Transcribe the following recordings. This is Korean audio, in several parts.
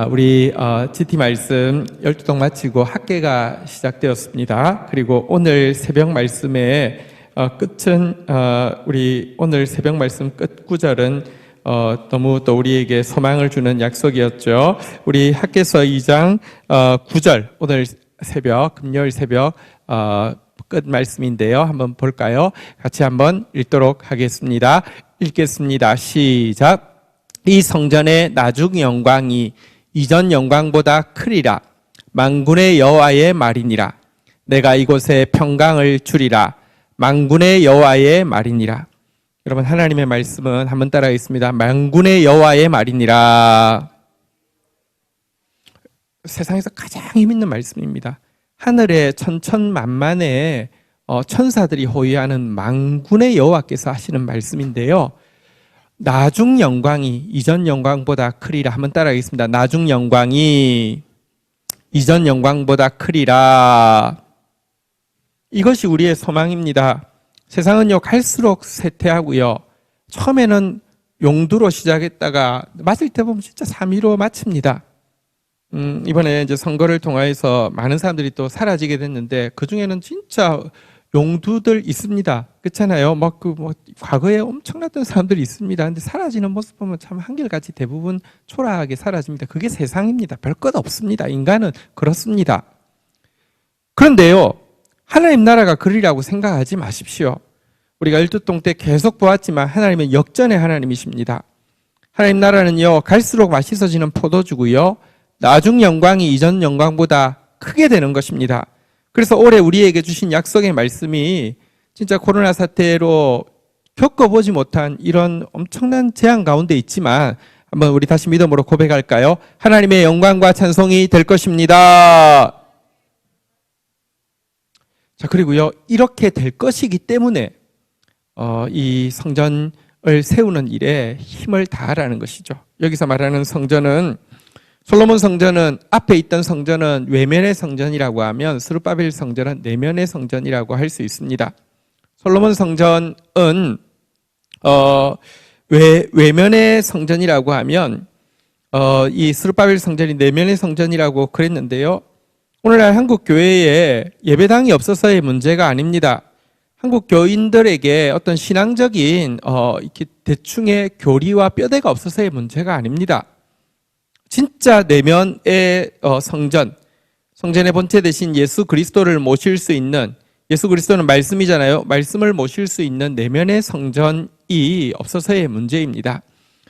우리 GT 말씀 12동 마치고 학계가 시작되었습니다. 그리고 오늘 새벽 말씀의 끝은 우리 오늘 새벽 말씀 끝 구절은 너무 또 우리에게 소망을 주는 약속이었죠. 우리 학계서 2장 9절 오늘 새벽 금요일 새벽 끝 말씀인데요. 한번 볼까요? 같이 한번 읽도록 하겠습니다. 읽겠습니다. 시작. 이 성전의 나중 영광이 이전 영광보다 크리라. 만군의 여호와의 말이니라. 내가 이곳에 평강을 주리라. 만군의 여호와의 말이니라. 여러분, 하나님의 말씀은 한번 따라하겠습니다. 만군의 여호와의 말이니라. 세상에서 가장 힘있는 말씀입니다. 하늘의 천천만만의 천사들이 호위하는 만군의 여호와께서 하시는 말씀인데요. 나중 영광이 이전 영광보다 크리라. 한번 따라하겠습니다. 나중 영광이 이전 영광보다 크리라. 이것이 우리의 소망입니다. 세상은요, 갈수록 쇠퇴하고요. 처음에는 용두로 시작했다가 마칠 때 보면 진짜 3위로 마칩니다. 이번에 이제 선거를 통해서 많은 사람들이 또 사라지게 됐는데 그 중에는 진짜 용두들 있습니다. 그렇잖아요. 과거에 엄청났던 사람들이 있습니다. 근데 사라지는 모습 보면 참 한결같이 대부분 초라하게 사라집니다. 그게 세상입니다. 별 것 없습니다. 인간은 그렇습니다. 그런데요, 하나님 나라가 그리라고 생각하지 마십시오. 우리가 일두동 때 계속 보았지만 하나님은 역전의 하나님이십니다. 하나님 나라는요, 갈수록 맛있어지는 포도주고요, 나중 영광이 이전 영광보다 크게 되는 것입니다. 그래서 올해 우리에게 주신 약속의 말씀이 진짜 코로나 사태로 겪어보지 못한 이런 엄청난 재앙 가운데 있지만 한번 우리 다시 믿음으로 고백할까요? 하나님의 영광과 찬송이 될 것입니다. 자, 그리고요, 이렇게 될 것이기 때문에 이 성전을 세우는 일에 힘을 다하라는 것이죠. 여기서 말하는 성전은, 솔로몬 성전은, 앞에 있던 성전은 외면의 성전이라고 하면 스룹바벨 성전은 내면의 성전이라고 할 수 있습니다. 솔로몬 성전은 외면의 성전이라고 하면 이 스룹바벨 성전이 내면의 성전이라고 그랬는데요. 오늘날 한국 교회에 예배당이 없어서의 문제가 아닙니다. 한국 교인들에게 어떤 신앙적인 이렇게 대충의 교리와 뼈대가 없어서의 문제가 아닙니다. 진짜 내면의 성전의 본체 대신 예수 그리스도를 모실 수 있는, 예수 그리스도는 말씀이잖아요. 말씀을 모실 수 있는 내면의 성전이 없어서의 문제입니다.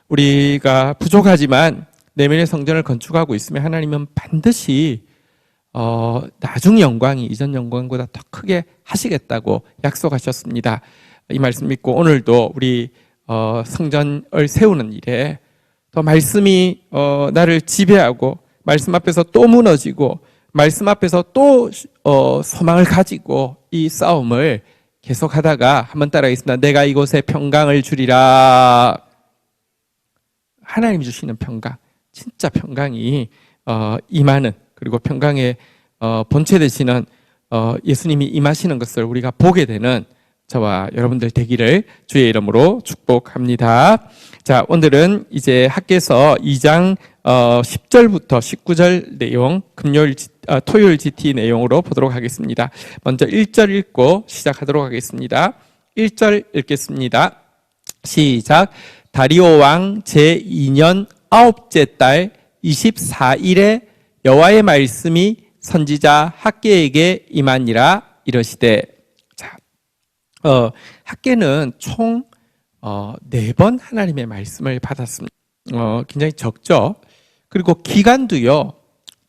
우리가 부족하지만 내면의 성전을 건축하고 있으면 하나님은 반드시 나중 영광이 이전 영광보다 더 크게 하시겠다고 약속하셨습니다. 이 말씀 믿고 오늘도 우리 성전을 세우는 일에 더 말씀이 나를 지배하고, 말씀 앞에서 또 무너지고, 말씀 앞에서 또 소망을 가지고 이 싸움을 계속하다가 한번 따라하겠습니다. 내가 이곳에 평강을 주리라. 하나님이 주시는 평강, 진짜 평강이 임하는, 그리고 평강의 본체 되시는 예수님이 임하시는 것을 우리가 보게 되는 저와 여러분들 되기를 주의 이름으로 축복합니다. 자, 오늘은 이제 학계서 2장 10절부터 19절 내용, 토요일 GT 내용으로 보도록 하겠습니다. 먼저 1절 읽고 시작하도록 하겠습니다. 1절 읽겠습니다. 시작. 다리오 왕 제2년 9째 달 24일에 여호와의 말씀이 선지자 학계에게 임하니라. 이러시되. 자, 학계는 총 4번 하나님의 말씀을 받았습니다. 굉장히 적죠. 그리고 기간도요,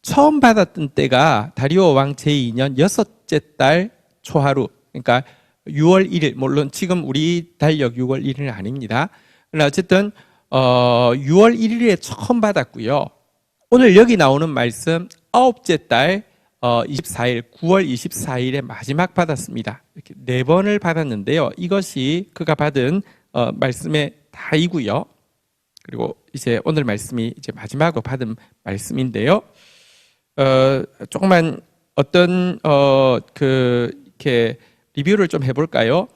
처음 받았던 때가 다리오 왕 제2년 6째 달 초하루, 그러니까 6월 1일, 물론 지금 우리 달력 6월 1일은 아닙니다. 그러나 어쨌든 6월 1일에 처음 받았고요. 오늘 여기 나오는 말씀 9째 달 24일, 9월 24일에 마지막 받았습니다. 이렇게 4번을 받았는데요. 이것이 그가 받은 말씀의 다이고요. 그리고 이제 오늘 말씀이 이제 마지막으로 받은 말씀인데요. 조금만 이렇게 리뷰를 좀 해볼까요?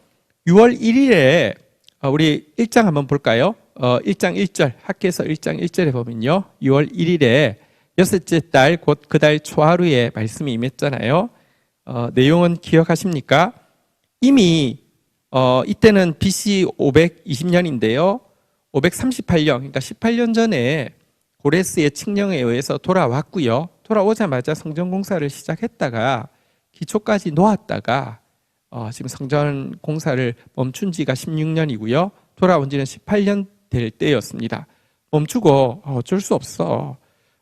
6월 1일에 우리 1장 한번 볼까요? 1장 1절, 학계서 1장 1절에 보면요, 6월 1일에 여섯째 달 곧 그 달 초하루에 말씀이 임했잖아요. 내용은 기억하십니까? 이미 이때는 BC 520년인데요. 538년, 그러니까 18년 전에 고레스의 칙령에 의해서 돌아왔고요. 돌아오자마자 성전 공사를 시작했다가 기초까지 놓았다가 지금 성전 공사를 멈춘 지가 16년이고요. 돌아온 지는 18년 될 때였습니다. 멈추고 어쩔 수 없어.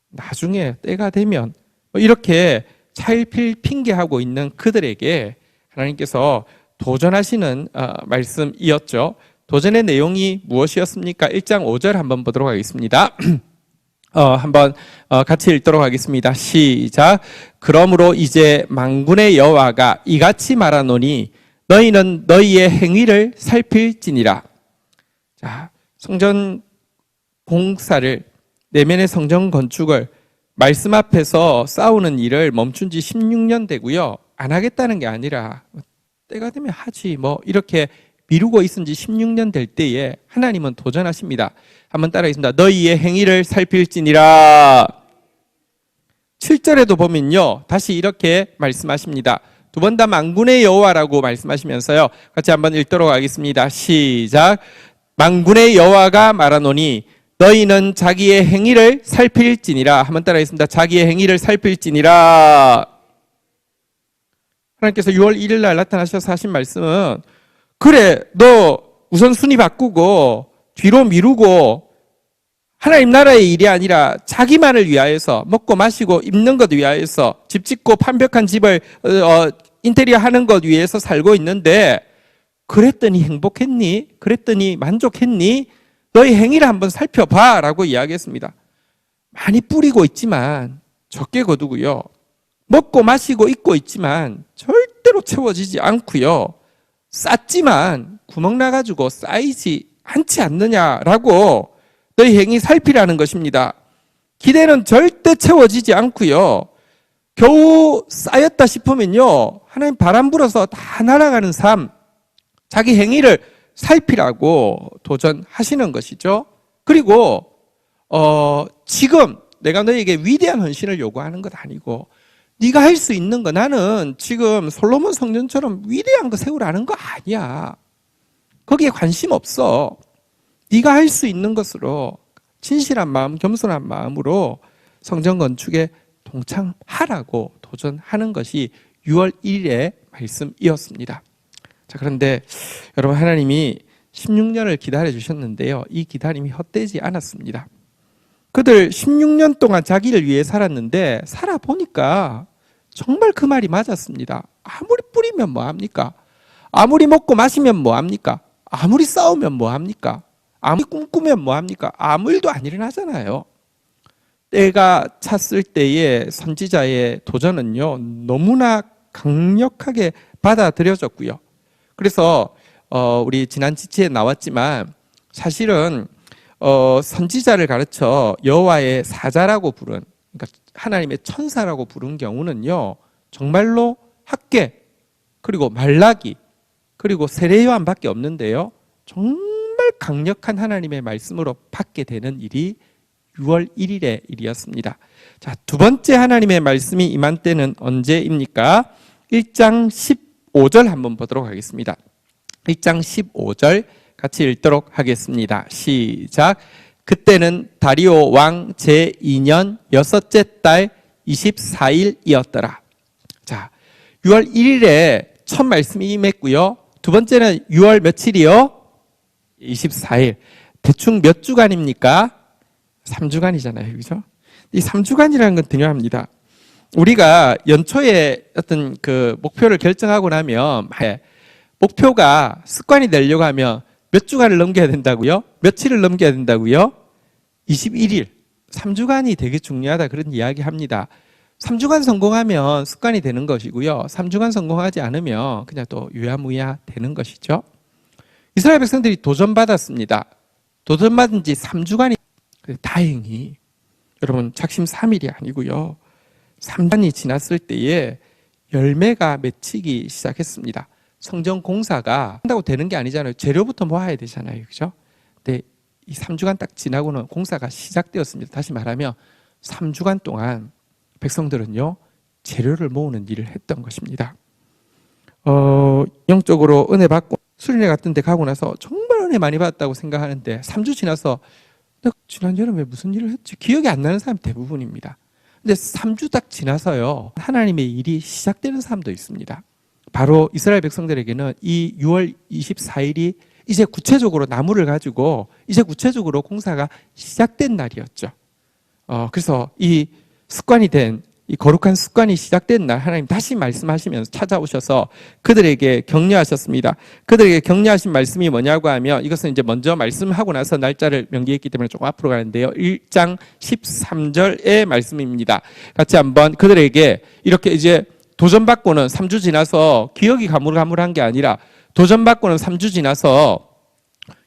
나중에 때가 되면 이렇게 차일필 핑계하고 있는 그들에게 하나님께서 도전하시는 말씀이었죠. 도전의 내용이 무엇이었습니까? 1장 5절 한번 보도록 하겠습니다. 한번 같이 읽도록 하겠습니다. 시작. 그러므로 이제 만군의 여호와가 이같이 말하노니 너희는 너희의 행위를 살필지니라. 자, 성전 공사를, 내면의 성전 건축을 말씀 앞에서 싸우는 일을 멈춘 지 16년 되고요. 안 하겠다는 게 아니라 때가 되면 하지 이렇게 미루고 있은 지 16년 될 때에 하나님은 도전하십니다. 한번 따라하겠습니다. 너희의 행위를 살필지니라. 7절에도 보면요. 다시 이렇게 말씀하십니다. 두 번 다 만군의 여호와라고 말씀하시면서요. 같이 한번 읽도록 하겠습니다. 시작. 만군의 여호와가 말하노니 너희는 자기의 행위를 살필지니라. 한번 따라하겠습니다. 자기의 행위를 살필지니라. 하나님께서 6월 1일 날 나타나셔서 하신 말씀은 그래, 너 우선순위 바꾸고 뒤로 미루고 하나님 나라의 일이 아니라 자기만을 위하여서 먹고 마시고 입는 것 위하여서 집 짓고 완벽한 집을 인테리어 하는 것 위해서 살고 있는데 그랬더니 행복했니? 그랬더니 만족했니? 너의 행위를 한번 살펴봐 라고 이야기했습니다. 많이 뿌리고 있지만 적게 거두고요. 먹고 마시고 입고 있지만 절대로 채워지지 않고요. 쌌지만 구멍 나가지고 쌓이지 않지 않느냐라고 너희 행위 살피라는 것입니다. 기대는 절대 채워지지 않고요. 겨우 쌓였다 싶으면요. 하나님 바람 불어서 다 날아가는 삶, 자기 행위를 살피라고 도전하시는 것이죠. 그리고 지금 내가 너에게 위대한 헌신을 요구하는 것 아니고 네가 할 수 있는 거, 나는 지금 솔로몬 성전처럼 위대한 거 세우라는 거 아니야. 거기에 관심 없어. 네가 할 수 있는 것으로 진실한 마음, 겸손한 마음으로 성전 건축에 동참하라고 도전하는 것이 6월 1일의 말씀이었습니다. 자, 그런데 여러분, 하나님이 16년을 기다려 주셨는데요. 이 기다림이 헛되지 않았습니다. 그들 16년 동안 자기를 위해 살았는데 살아보니까 정말 그 말이 맞았습니다. 아무리 뿌리면 뭐합니까? 아무리 먹고 마시면 뭐합니까? 아무리 싸우면 뭐합니까? 아무리 꿈꾸면 뭐합니까? 아무 일도 안 일어나잖아요. 때가 찼을 때의 선지자의 도전은요, 너무나 강력하게 받아들여졌고요. 그래서 우리 지난 지체에 나왔지만 사실은 선지자를 가르쳐 여호와의 사자라고 부른, 그러니까 하나님의 천사라고 부른 경우는요, 정말로 학계, 그리고 말라기, 그리고 세례요한밖에 없는데요. 정말 강력한 하나님의 말씀으로 받게 되는 일이 6월 1일의 일이었습니다. 자, 두 번째 하나님의 말씀이 임한 때는 언제입니까? 1장 15절 한번 보도록 하겠습니다. 1장 15절 같이 읽도록 하겠습니다. 시작. 그때는 다리오 왕 제2년 여섯째 달 24일이었더라. 자, 6월 1일에 첫 말씀이 임했고요. 두 번째는 6월 며칠이요? 24일. 대충 몇 주간입니까? 3주간이잖아요. 그죠? 이 3주간이라는 건 중요합니다. 우리가 연초에 어떤 그 목표를 결정하고 나면 목표가 습관이 되려고 하면 몇 주간을 넘겨야 된다고요? 며칠을 넘겨야 된다고요? 21일. 3주간이 되게 중요하다, 그런 이야기 합니다. 3주간 성공하면 습관이 되는 것이고요. 3주간 성공하지 않으면 그냥 또 유야무야 되는 것이죠. 이스라엘 백성들이 도전받았습니다. 도전받은 지 3주간이, 다행히 여러분 작심 3일이 아니고요. 3년이 지났을 때에 열매가 맺히기 시작했습니다. 성전 공사가 한다고 되는 게 아니잖아요. 재료부터 모아야 되잖아요. 그죠? 근데 이 3주간 딱 지나고는 공사가 시작되었습니다. 다시 말하면 3주간 동안 백성들은요, 재료를 모으는 일을 했던 것입니다. 영적으로 은혜 받고 수련회 같은 데 가고 나서 정말 은혜 많이 받았다고 생각하는데 3주 지나서 내가 지난 여름에 무슨 일을 했지? 기억이 안 나는 사람 대부분입니다. 근데 3주 딱 지나서요, 하나님의 일이 시작되는 사람도 있습니다. 바로 이스라엘 백성들에게는 이 6월 24일이 이제 구체적으로 나무를 가지고 이제 구체적으로 공사가 시작된 날이었죠. 그래서 이 습관이 된, 이 거룩한 습관이 시작된 날 하나님 다시 말씀하시면서 찾아오셔서 그들에게 격려하셨습니다. 그들에게 격려하신 말씀이 뭐냐고 하면, 이것은 이제 먼저 말씀하고 나서 날짜를 명기했기 때문에 조금 앞으로 가는데요. 1장 13절의 말씀입니다. 같이 한번 그들에게 이렇게 이제 도전받고는 3주 지나서 기억이 가물가물한 게 아니라 도전받고는 3주 지나서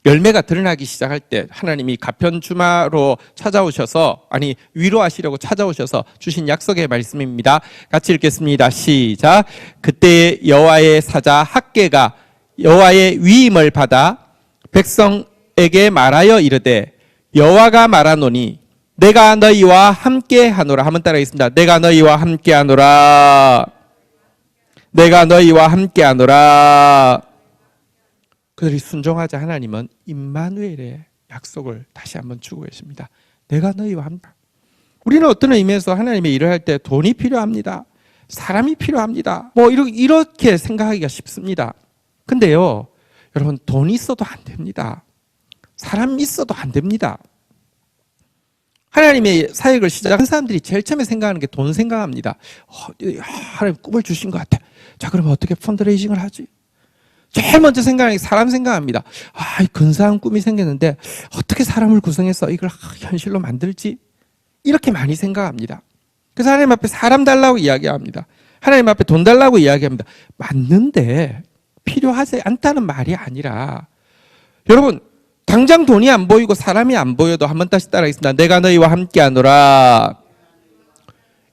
열매가 드러나기 시작할 때 하나님이 가편주마로 찾아오셔서, 아니 위로하시려고 찾아오셔서 주신 약속의 말씀입니다. 같이 읽겠습니다. 시작. 그때 여호와의 사자 학개가 여호와의 위임을 받아 백성에게 말하여 이르되 여호와가 말하노니 내가 너희와 함께 하노라. 한번 따라하겠습니다. 내가 너희와 함께 하노라. 내가 너희와 함께 하노라. 그들이 순종하자 하나님은 임마누엘의 약속을 다시 한번 주고 계십니다. 내가 너희와 함께. 우리는 어떤 의미에서 하나님의 일을 할 때 돈이 필요합니다. 사람이 필요합니다. 이렇게 생각하기가 쉽습니다. 근데요, 여러분, 돈이 있어도 안 됩니다. 사람이 있어도 안 됩니다. 하나님의 사역을 시작한 사람들이 제일 처음에 생각하는 게 돈 생각합니다. 하나님 꿈을 주신 것 같아. 자, 그러면 어떻게 펀드레이징을 하지? 제일 먼저 생각하는 게 사람 생각합니다. 근사한 꿈이 생겼는데 어떻게 사람을 구성해서 이걸 현실로 만들지? 이렇게 많이 생각합니다. 그래서 하나님 앞에 사람 달라고 이야기합니다. 하나님 앞에 돈 달라고 이야기합니다. 맞는데 필요하지 않다는 말이 아니라, 여러분, 당장 돈이 안 보이고 사람이 안 보여도 한번 다시 따라하겠습니다. 내가 너희와 함께 하노라.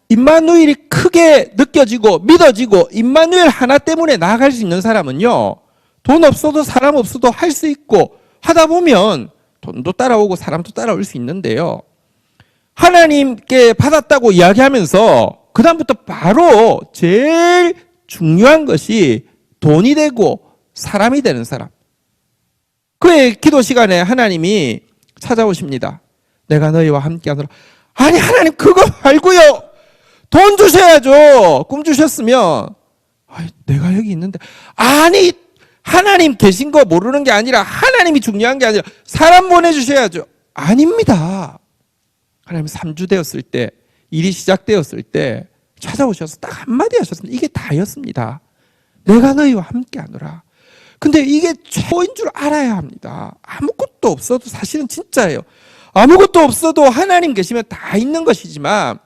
임마누엘이 크게 느껴지고 믿어지고 임마누엘 하나 때문에 나아갈 수 있는 사람은요, 돈 없어도 사람 없어도 할 수 있고 하다 보면 돈도 따라오고 사람도 따라올 수 있는데요, 하나님께 받았다고 이야기하면서 그 다음부터 바로 제일 중요한 것이 돈이 되고 사람이 되는 사람. 그의 기도 시간에 하나님이 찾아오십니다. 내가 너희와 함께 하노라. 아니, 하나님 그거 말고요, 돈 주셔야죠. 꿈 주셨으면. 내가 여기 있는데. 아니, 하나님 계신 거 모르는 게 아니라, 하나님이 중요한 게 아니라 사람 보내주셔야죠. 아닙니다. 하나님 3주 되었을 때, 일이 시작되었을 때 찾아오셔서 딱 한마디 하셨습니다. 이게 다였습니다. 내가 너희와 함께 하노라. 근데 이게 최고인 줄 알아야 합니다. 아무것도 없어도 사실은 진짜예요. 아무것도 없어도 하나님 계시면 다 있는 것이지만,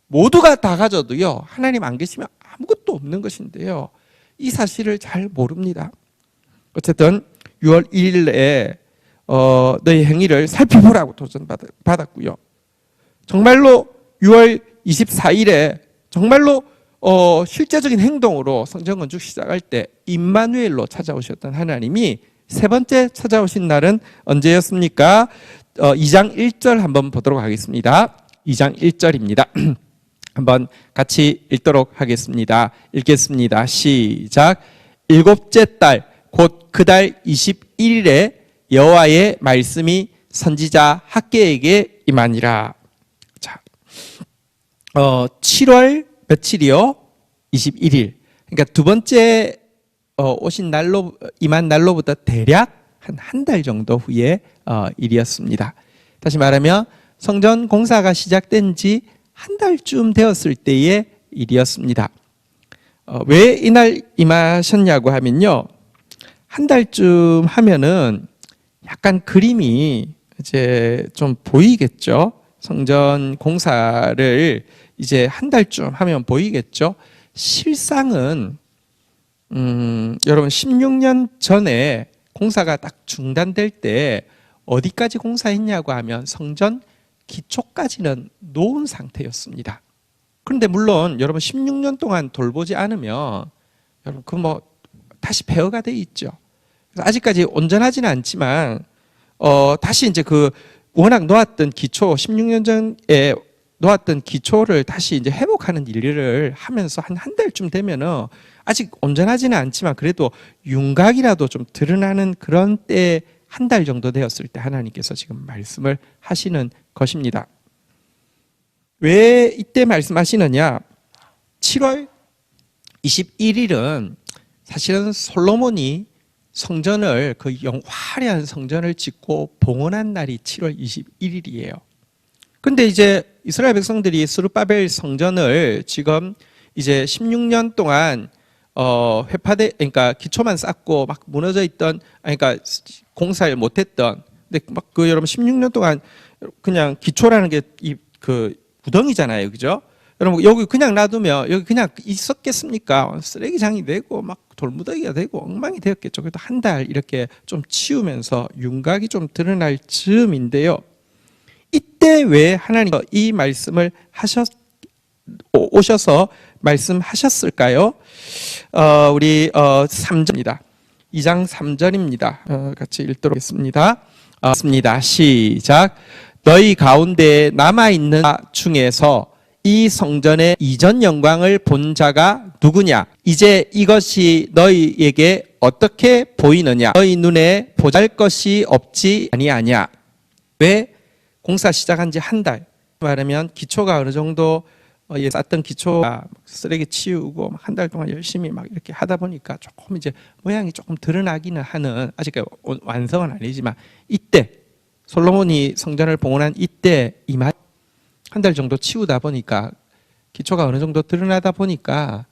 모두가 다 가져도요, 하나님 안 계시면 아무것도 없는 것인데요, 이 사실을 잘 모릅니다. 어쨌든 6월 1일에 너희 행위를 살펴보라고 도전받았고요. 정말로 6월 24일에 정말로 실제적인 행동으로 성전 건축 시작할 때 임마누엘로 찾아오셨던 하나님이 세 번째 찾아오신 날은 언제였습니까? 2장 1절 한번 보도록 하겠습니다. 2장 1절입니다. 한번 같이 읽도록 하겠습니다. 읽겠습니다. 시작. 일곱째 달 곧 그 달 21일에 여호와의 말씀이 선지자 학개에게 임하니라. 자, 7월 며칠이요? 21일. 그러니까 두 번째 오신 날로, 임한 날로부터 대략 한 달 정도 후에 일이었습니다. 다시 말하면 성전 공사가 시작된 지 한 달쯤 되었을 때의 일이었습니다. 왜 이날 임하셨냐고 하면요, 한 달쯤 하면은 약간 그림이 이제 좀 보이겠죠. 성전 공사를 이제 한 달쯤 하면 보이겠죠. 실상은 여러분 16년 전에 공사가 딱 중단될 때 어디까지 공사했냐고 하면 성전 기초까지는 놓은 상태였습니다. 그런데 물론 여러분 16년 동안 돌보지 않으면 여러분 그 다시 폐허가 돼 있죠. 그래서 아직까지 온전하지는 않지만 다시 이제 그 워낙 놓았던 기초 16년 전에 놓았던 기초를 다시 이제 회복하는 일을 하면서 한 달쯤 되면은 아직 온전하지는 않지만 그래도 윤곽이라도 좀 드러나는 그런 때 한 달 정도 되었을 때 하나님께서 지금 말씀을 하시는 것입니다. 왜 이때 말씀하시느냐? 7월 21일은 사실은 솔로몬이 성전을 화려한 성전을 짓고 봉헌한 날이 7월 21일이에요. 근데 이제 이스라엘 백성들이 스룹바벨 성전을 지금 이제 16년 동안 그러니까 기초만 쌓고 막 무너져 있던, 그러니까 공사를 못했던, 근데 막 여러분 16년 동안 그냥 기초라는 게 그 구덩이잖아요, 그죠? 여러분 여기 그냥 놔두면 여기 그냥 있었겠습니까? 쓰레기장이 되고 막 돌무더기가 되고 엉망이 되었겠죠. 그래도 한 달 이렇게 좀 치우면서 윤곽이 좀 드러날 즈음인데요. 이때 왜 하나님 이 말씀을 오셔서 말씀하셨을까요? 우리 3절입니다. 2장 3절입니다. 같이 읽도록 하겠습니다. 시작. 너희 가운데 남아있는 중에서 이 성전의 이전 영광을 본 자가 누구냐? 이제 이것이 너희에게 어떻게 보이느냐? 너희 눈에 보잘것이 없지 아니하냐? 왜? 공사 시작한 지 한 달. 말하면 기초가 어느 정도 쌓던 기초가 쓰레기 치우고 한 달 동안 열심히 막 이렇게 하다 보니까 조금 이제 모양이 조금 드러나기는 하는, 아직 완성은 아니지만 이때 솔로몬이 성전을 봉헌한 이때 한 달 정도 치우다 보니까 기초가 어느 정도 드러나다 보니까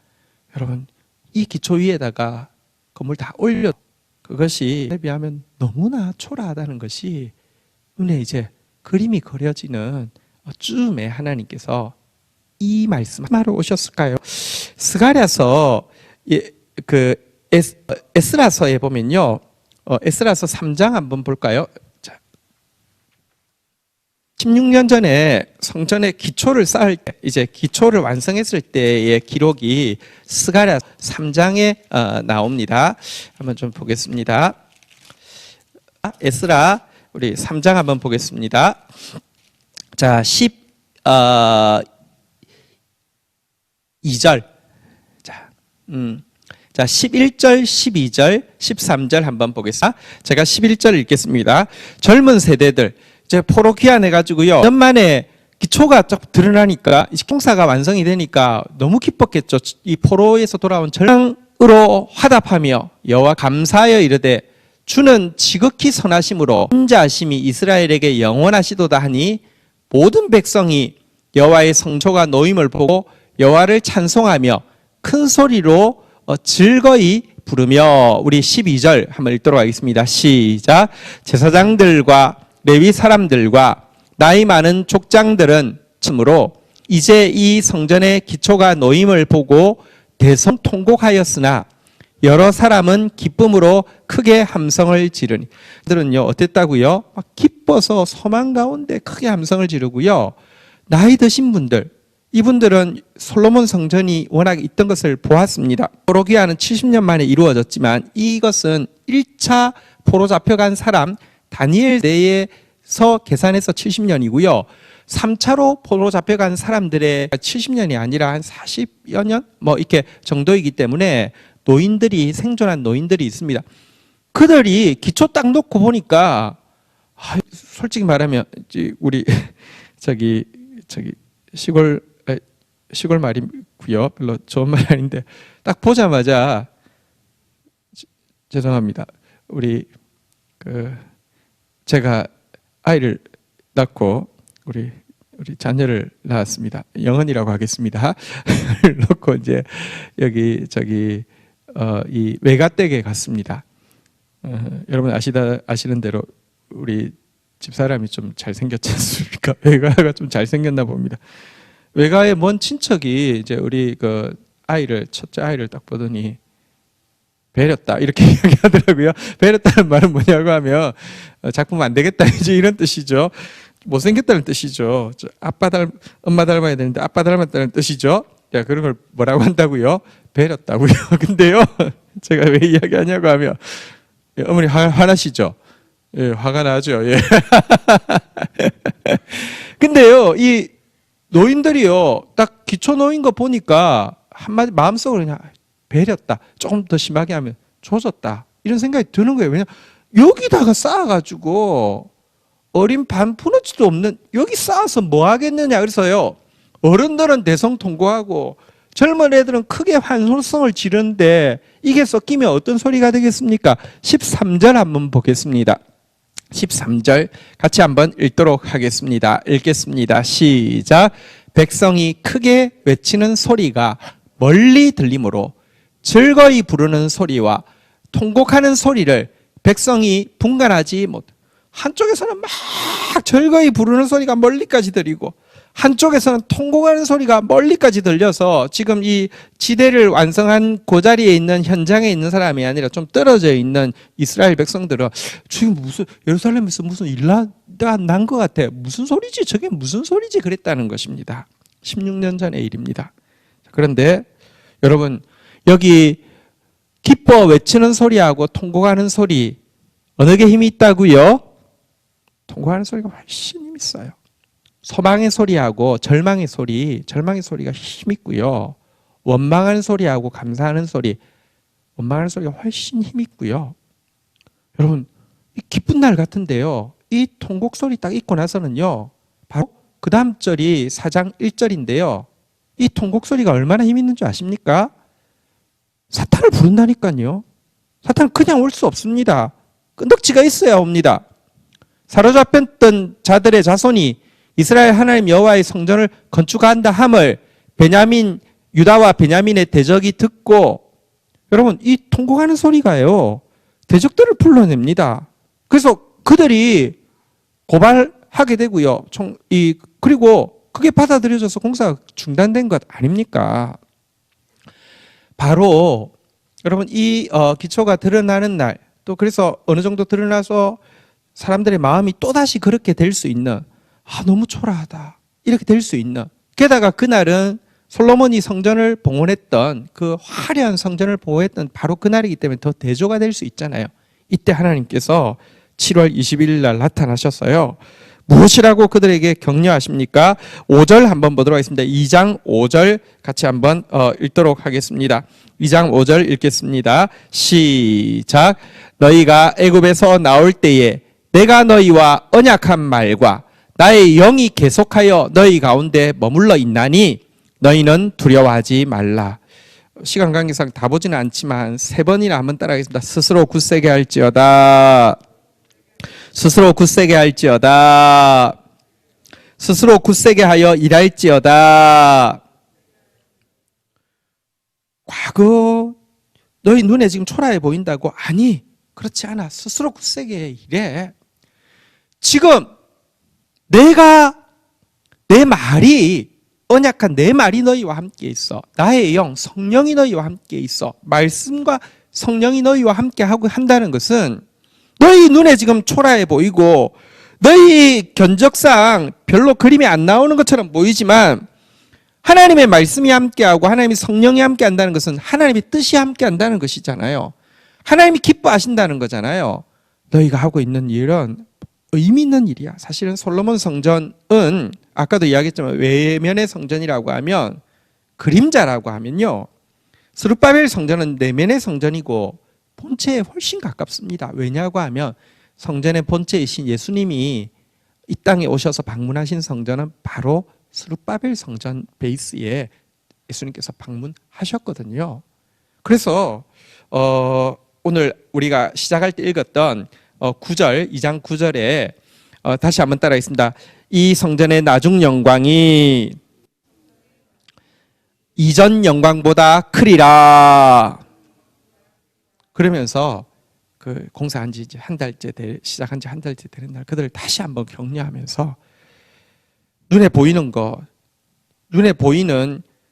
여러분 이 기초 위에다가 건물 다 올려, 그것이 비하면 너무나 초라하다는 것이 눈에 이제 그림이 그려지는 쯤에 하나님께서 이 말씀하러 오셨을까요? 스가랴서 에스라서에 보면요, 에스라서 3장 한번 볼까요? 자, 16년 전에 성전의 기초를 쌓을 때, 이제 기초를 완성했을 때의 기록이 스가랴 3장에 나옵니다. 한번 좀 보겠습니다. 에스라 우리 3장 한번 보겠습니다. 자, 2절. 자, 11절, 12절, 13절 한번 보겠습니다. 제가 11절 읽겠습니다. 젊은 세대들, 이제 포로 귀환해가지고요, 2년 만에 기초가 쫙 드러나니까, 공사가 완성이 되니까 너무 기뻤겠죠. 이 포로에서 돌아온 절망으로 화답하며 여호와 감사하여 이르되 주는 지극히 선하심으로 인자하심이 이스라엘에게 영원하시도다 하니 모든 백성이 여호와의 성소가 놓임을 보고 여호와를 찬송하며 큰 소리로 즐거이 부르며, 우리 12절 한번 읽도록 하겠습니다. 시작. 제사장들과 레위 사람들과 나이 많은 족장들은 참으로 이제 이 성전의 기초가 놓임을 보고 대성통곡하였으나 여러 사람은 기쁨으로 크게 함성을 지르니. 그들은요 어땠다고요? 막 기뻐서 소망 가운데 크게 함성을 지르고요, 나이 드신 분들, 이분들은 솔로몬 성전이 워낙 있던 것을 보았습니다. 포로 귀환은 70년 만에 이루어졌지만 이것은 1차 포로 잡혀간 사람 다니엘 때에서 계산해서 70년이고요. 3차로 포로 잡혀간 사람들의 70년이 아니라 한 40여 년 뭐 이렇게 정도이기 때문에 노인들이, 생존한 노인들이 있습니다. 그들이 기초 딱 놓고 보니까 솔직히 말하면 우리 저기 시골 말이고요, 별로 좋은 말 아닌데 딱 보자마자 죄송합니다. 우리 제가 아이를 낳고 우리 자녀를 낳았습니다. 영은이라고 하겠습니다. 놓고 이제 여기 이 외가댁에 갔습니다. 여러분 아시는 대로 우리 집사람이 좀 잘생겼지 않습니까? 외가가 좀 잘생겼나 봅니다. 외가의 먼 친척이 이제 우리 첫째 아이를 딱 보더니 배렸다 이렇게 이야기하더라고요. 배렸다는 말은 뭐냐고 하면 작품 안 되겠다 이제 이런 뜻이죠. 못생겼다는 뜻이죠. 엄마 닮아야 되는데 아빠 닮았다는 뜻이죠. 야, 그런 걸 뭐라고 한다고요? 배렸다고요. 근데요, 제가 왜 이야기하냐고 하면 어머니 화나시죠? 예, 화가 나죠. 예. 근데요, 노인들이요, 딱 기초 놓인 거 보니까 한마디 마음속으로 그냥 배렸다. 조금 더 심하게 하면 조졌다. 이런 생각이 드는 거예요. 왜냐면 여기다가 쌓아가지고 어린 반푼어치도 없는 여기 쌓아서 뭐 하겠느냐. 그래서요, 어른들은 대성통곡하고 젊은 애들은 크게 환호성을 지르는데 이게 섞이면 어떤 소리가 되겠습니까? 13절 한번 보겠습니다. 13절 같이 한번 읽도록 하겠습니다. 읽겠습니다. 시작. 백성이 크게 외치는 소리가 멀리 들리므로 즐거이 부르는 소리와 통곡하는 소리를 백성이 분간하지 못. 한쪽에서는 막 즐거이 부르는 소리가 멀리까지 들리고 한쪽에서는 통곡하는 소리가 멀리까지 들려서 지금 이 지대를 완성한 그 자리에 있는 현장에 있는 사람이 아니라 좀 떨어져 있는 이스라엘 백성들은 지금 무슨 예루살렘에서 무슨 일난 것 같아. 무슨 소리지? 저게 무슨 소리지? 그랬다는 것입니다. 16년 전의 일입니다. 그런데 여러분, 여기 기뻐 외치는 소리하고 통곡하는 소리 어느 게 힘이 있다고요? 통곡하는 소리가 훨씬 힘이 있어요. 소망의 소리하고 절망의 소리가 힘 있고요. 원망하는 소리하고 감사하는 소리, 원망하는 소리가 훨씬 힘 있고요. 여러분, 이 기쁜 날 같은데요. 이 통곡 소리 딱 있고 나서는요, 바로 그 다음 절이 4장 1절인데요. 이 통곡 소리가 얼마나 힘 있는 줄 아십니까? 사탄을 부른다니까요. 사탄은 그냥 올 수 없습니다. 끈덕지가 있어야 옵니다. 사로잡혔던 자들의 자손이 이스라엘 하나님 여호와의 성전을 건축한다 함을 유다와 베냐민의 대적이 듣고, 여러분, 이 통곡하는 소리가요, 대적들을 불러냅니다. 그래서 그들이 고발하게 되고요. 그리고 그게 받아들여져서 공사가 중단된 것 아닙니까? 바로 여러분, 이 기초가 드러나는 날, 또 그래서 어느 정도 드러나서 사람들의 마음이 또다시 그렇게 될 수 있는, 너무 초라하다, 이렇게 될 수 있는, 게다가 그날은 솔로몬이 성전을 봉헌했던, 그 화려한 성전을 봉헌했던 바로 그날이기 때문에 더 대조가 될 수 있잖아요. 이때 하나님께서 7월 21일 날 나타나셨어요. 무엇이라고 그들에게 격려하십니까? 5절 한번 보도록 하겠습니다. 2장 5절 같이 한번 읽도록 하겠습니다. 2장 5절 읽겠습니다. 시작. 너희가 애굽에서 나올 때에 내가 너희와 언약한 말과 나의 영이 계속하여 너희 가운데 머물러 있나니 너희는 두려워하지 말라. 시간 관계상 다 보지는 않지만 3번이나 한번 따라하겠습니다. 스스로 굳세게 할지어다. 스스로 굳세게 할지어다. 스스로 굳세게 하여 일할지어다. 과거 너희 눈에 지금 초라해 보인다고? 아니, 그렇지 않아. 스스로 굳세게 일해. 지금 내 말이, 언약한 내 말이 너희와 함께 있어. 나의 영, 성령이 너희와 함께 있어. 말씀과 성령이 너희와 함께 하고 한다는 것은 너희 눈에 지금 초라해 보이고 너희 견적상 별로 그림이 안 나오는 것처럼 보이지만 하나님의 말씀이 함께하고 하나님의 성령이 함께한다는 것은 하나님의 뜻이 함께한다는 것이잖아요. 하나님이 기뻐하신다는 거잖아요. 너희가 하고 있는 일은 의미 있는 일이야. 사실은 솔로몬 성전은 아까도 이야기했지만 외면의 성전이라고 하면, 그림자라고 하면요, 스룹바벨 성전은 내면의 성전이고 본체에 훨씬 가깝습니다. 왜냐고 하면 성전의 본체이신 예수님이 이 땅에 오셔서 방문하신 성전은 바로 스룹바벨 성전 베이스에 예수님께서 방문하셨거든요. 그래서 오늘 우리가 시작할 때 읽었던 9절, 2장 9절에 다시 한번 따라하겠습니다. 이 성전의 나중 영광이 이전 영광보다 크리라. 그러면서 그 공사한 지 이제 시작한 지 한 달째 되는 날 그들을 다시 한번 격려하면서 눈에 보이는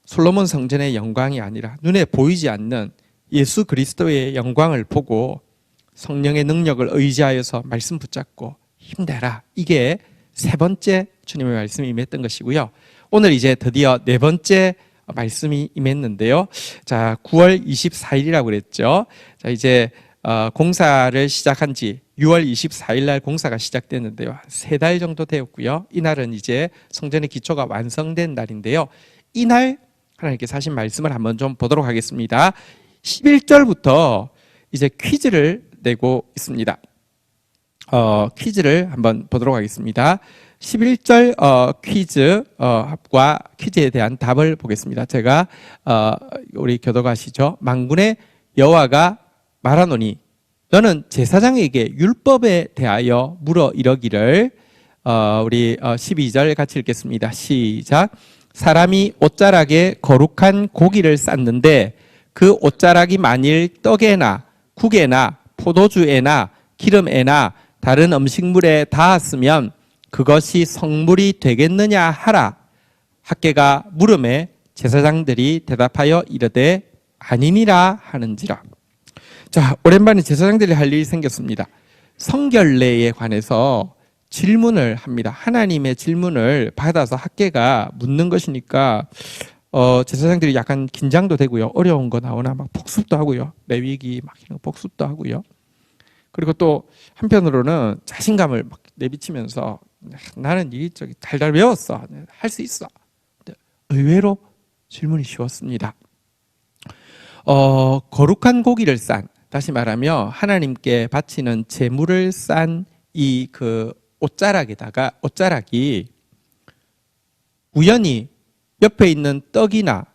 솔로몬 성전의 영광이 아니라 눈에 보이지 않는 예수 그리스도의 영광을 보고 성령의 능력을 의지하여서 말씀 붙잡고 힘내라. 이게 3번째 주님의 말씀이 임했던 것이고요. 오늘 이제 드디어 4번째 말씀이 임했는데요. 자, 9월 24일이라고 그랬죠. 자, 이제 공사를 시작한 지 6월 24일 날 공사가 시작됐는데요. 3달 정도 되었고요. 이날은 이제 성전의 기초가 완성된 날인데요. 이날 하나님께서 하신 말씀을 한번 좀 보도록 하겠습니다. 11절부터 이제 퀴즈를 내고 있습니다. 퀴즈를 한번 보도록 하겠습니다. 11절 퀴즈와 퀴즈에 대한 답을 보겠습니다. 제가 우리 교도가시죠. 만군의 여호와가 말하노니 너는 제사장에게 율법에 대하여 물어 이러기를 우리 12절 같이 읽겠습니다. 시작. 사람이 옷자락에 거룩한 고기를 쌌는데 그 옷자락이 만일 떡에나 국에나 포도주에나 기름에나 다른 음식물에 닿았으면 그것이 성물이 되겠느냐 하라. 학개가 물음에 제사장들이 대답하여 이르되 아니니라 하는지라. 자, 오랜만에 제사장들이 할 일이 생겼습니다. 성결례에 관해서 질문을 합니다. 하나님의 질문을 받아서 학개가 묻는 것이니까 제사장들이 약간 긴장도 되고요. 어려운 거 나오나 막 복습도 하고요. 레위기 막 이런 복습도 하고요. 그리고 또 한편으로는 자신감을 막 내비치면서 나는 이쪽이 달달 외웠어. 할 수 있어. 근데 의외로 질문이 쉬웠습니다. 거룩한 고기를 싼, 다시 말하면 하나님께 바치는 제물을 싼 이 그 옷자락에다가 옷자락이 우연히 옆에 있는 떡이나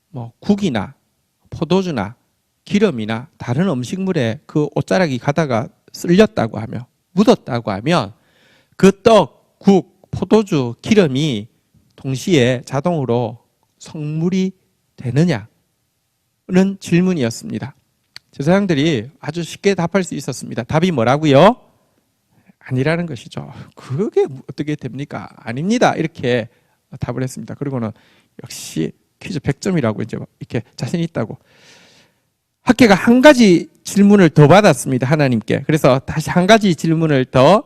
뭐 국이나 포도주나 기름이나 다른 음식물에 그 옷자락이 가다가 쓸렸다고 하며 묻었다고 하면 그 떡, 국, 포도주, 기름이 동시에 자동으로 성물이 되느냐는 질문이었습니다. 제사장들이 아주 쉽게 답할 수 있었습니다. 답이 뭐라고요? 아니라는 것이죠. 그게 어떻게 됩니까? 아닙니다. 이렇게 답을 했습니다. 그리고는 역시 퀴즈 100점이라고 이제 이렇게 자신이 있다고. 학개가 한 가지 질문을 더 받았습니다. 하나님께. 그래서 다시 한 가지 질문을 더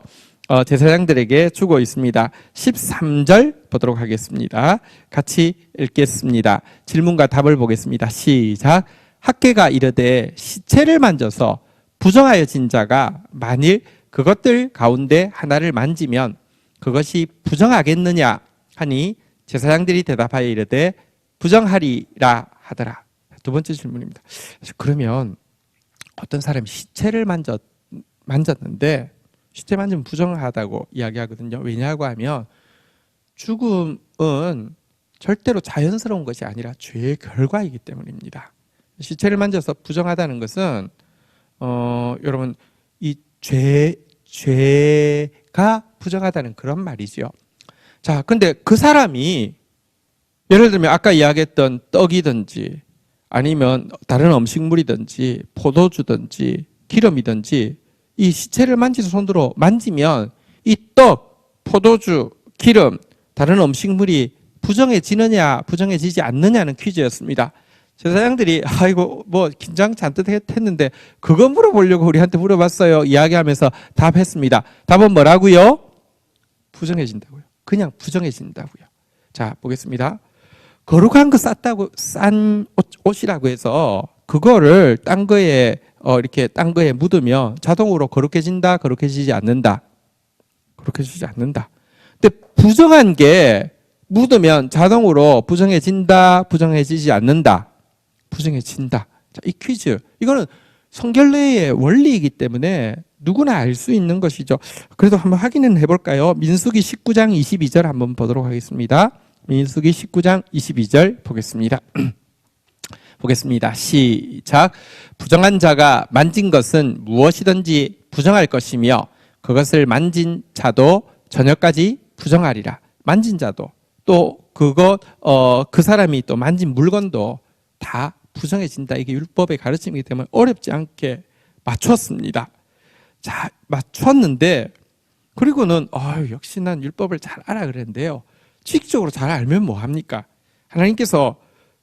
제사장들에게 주고 있습니다. 13절 보도록 하겠습니다. 같이 읽겠습니다. 질문과 답을 보겠습니다. 시작. 학개가 이르되 시체를 만져서 부정하여진 자가 만일 그것들 가운데 하나를 만지면 그것이 부정하겠느냐 하니 제사장들이 대답하여 이르되 부정하리라 하더라. 두 번째 질문입니다. 그러면 어떤 사람이 시체를 만졌는데 시체 만지면 부정하다고 이야기하거든요. 왜냐하고 하면 죽음은 절대로 자연스러운 것이 아니라 죄의 결과이기 때문입니다. 시체를 만져서 부정하다는 것은 여러분 이 죄가 부정하다는 그런 말이죠. 자, 근데 그 사람이 예를 들면 아까 이야기했던 떡이든지 아니면 다른 음식물이든지 포도주든지 기름이든지 이 시체를 만지는 손으로 만지면 이 떡, 포도주, 기름, 다른 음식물이 부정해지느냐 부정해지지 않느냐는 퀴즈였습니다. 제사장들이 아이고 뭐 긴장 잔뜩 했는데 그거 물어보려고 우리한테 물어봤어요. 이야기하면서 답했습니다. 답은 뭐라고요? 부정해진다고요. 그냥 부정해진다고요. 자, 보겠습니다. 거룩한 거 싼 옷이라고 해서 그거를 딴 거에 이렇게 딴 거에 묻으면 자동으로 거룩해진다, 거룩해지지 않는다. 거룩해지지 않는다. 근데 부정한 게 묻으면 자동으로 부정해진다, 부정해지지 않는다. 부정해진다. 자, 이 퀴즈. 이거는 성결례의 원리이기 때문에 누구나 알 수 있는 것이죠. 그래도 한번 확인은 해볼까요? 민수기 19장 22절 한번 보도록 하겠습니다. 민수기 19장 22절 보겠습니다. 보겠습니다. 시작. 부정한 자가 만진 것은 무엇이든지 부정할 것이며 그것을 만진 자도 저녁까지 부정하리라. 만진 자도 또 그 사람이 또 만진 물건도 다 부정해진다. 이게 율법의 가르침이기 때문에 어렵지 않게 맞췄습니다. 자, 맞췄는데 그리고는 역시 난 율법을 잘 알아 그랬는데요. 지식적으로 잘 알면 뭐합니까? 하나님께서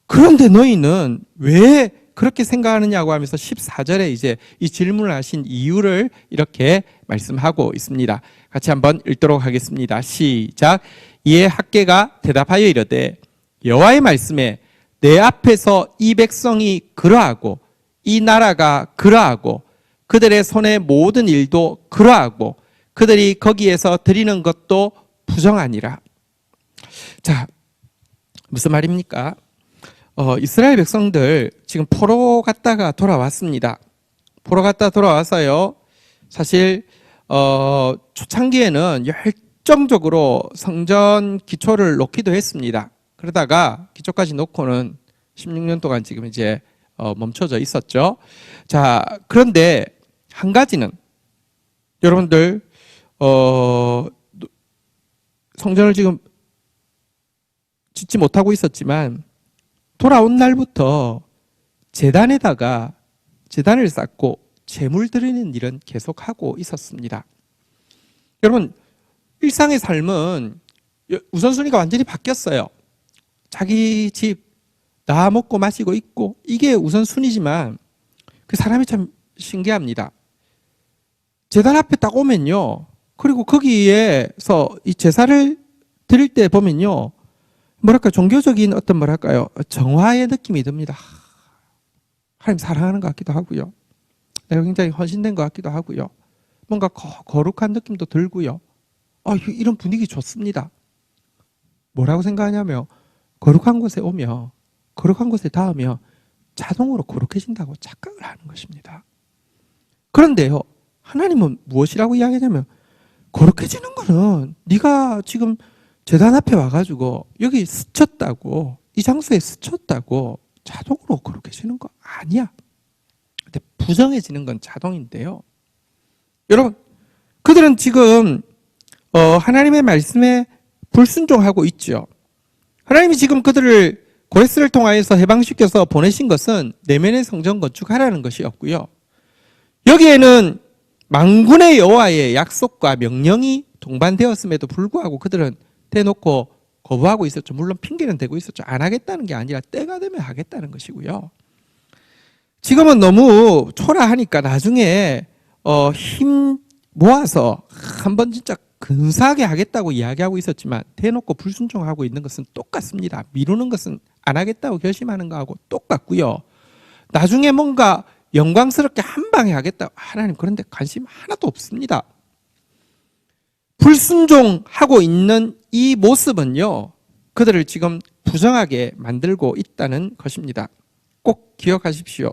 그런데 너희는 왜 그렇게 생각하느냐고 하면서 14절에 이제 이 질문을 하신 이유를 이렇게 말씀하고 있습니다. 같이 한번 읽도록 하겠습니다. 시작. 이에 학개가 대답하여 이르되 여호와의 말씀에 내 앞에서 이 백성이 그러하고 이 나라가 그러하고 그들의 손의 모든 일도 그러하고 그들이 거기에서 드리는 것도 부정하니라. 자, 무슨 말입니까? 이스라엘 백성들 지금 포로 갔다가 돌아왔습니다. 포로 갔다 돌아와서요. 사실 초창기에는 열정적으로 성전 기초를 놓기도 했습니다. 그러다가 기초까지 놓고는 16년 동안 지금 이제 멈춰져 있었죠. 자, 그런데 한 가지는 여러분들 성전을 지금 짓지 못하고 있었지만 돌아온 날부터 제단을 쌓고 제물 드리는 일은 계속하고 있었습니다. 여러분, 일상의 삶은 우선순위가 완전히 바뀌었어요. 자기 집, 나 먹고 마시고 있고, 이게 우선순위지만 그 사람이 참 신기합니다. 제단 앞에 딱 오면요. 그리고 거기에서 이 제사를 드릴 때 보면요. 뭐랄까, 종교적인 어떤 정화의 느낌이 듭니다. 하나님 사랑하는 것 같기도 하고요. 내가 굉장히 헌신된 것 같기도 하고요. 뭔가 거룩한 느낌도 들고요. 이런 분위기 좋습니다. 뭐라고 생각하냐면, 거룩한 곳에 오면, 거룩한 곳에 닿으면 자동으로 거룩해진다고 착각을 하는 것입니다. 그런데요, 하나님은 무엇이라고 이야기하냐면, 거룩해지는 거는 네가 지금 제단 앞에 와가지고 여기 스쳤다고, 이 장소에 스쳤다고 자동으로 거룩해지는 거 아니야. 근데 부정해지는 건 자동인데요. 여러분, 그들은 지금 하나님의 말씀에 불순종하고 있죠. 하나님이 지금 그들을 고레스를 통하여서 해방시켜서 보내신 것은 내면의 성전 건축하라는 것이었고요. 여기에는 만군의 여호와의 약속과 명령이 동반되었음에도 불구하고 그들은 대놓고 거부하고 있었죠. 물론 핑계는 대고 있었죠. 안 하겠다는 게 아니라 때가 되면 하겠다는 것이고요. 지금은 너무 초라하니까 나중에 힘 모아서 한번 진짜 근사하게 하겠다고 이야기하고 있었지만 대놓고 불순종하고 있는 것은 똑같습니다. 미루는 것은 안 하겠다고 결심하는 거하고 똑같고요. 나중에 뭔가 영광스럽게 한 방에 하겠다. 하나님 그런데 관심 하나도 없습니다. 불순종하고 있는 이 모습은요. 그들을 지금 부정하게 만들고 있다는 것입니다. 꼭 기억하십시오.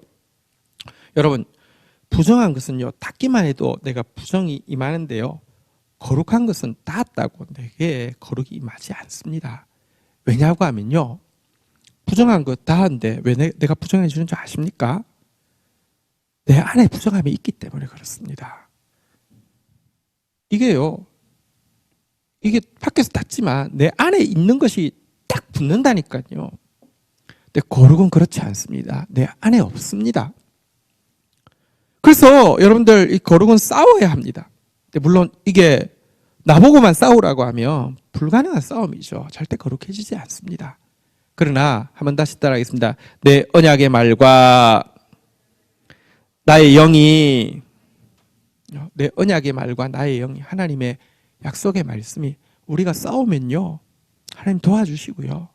여러분, 부정한 것은요. 닿기만 해도 내가 부정이 임하는데요. 거룩한 것은 닿았다고 내게 거룩이 임하지 않습니다. 왜냐고 하면요. 부정한 것 닿았는데 왜 내가 부정해 주는 줄 아십니까? 내 안에 부정함이 있기 때문에 그렇습니다. 이게 밖에서 닿지만 내 안에 있는 것이 딱 붙는다니까요. 근데 거룩은 그렇지 않습니다. 내 안에 없습니다. 그래서 여러분들 이 거룩은 싸워야 합니다. 물론 이게 나보고만 싸우라고 하면 불가능한 싸움이죠. 절대 거룩해지지 않습니다. 그러나 한번 다시 따라하겠습니다. 내 언약의 말과 나의 영이, 내 언약의 말과 나의 영이, 하나님의 약속의 말씀이 우리가 싸우면요 하나님 도와주시고요.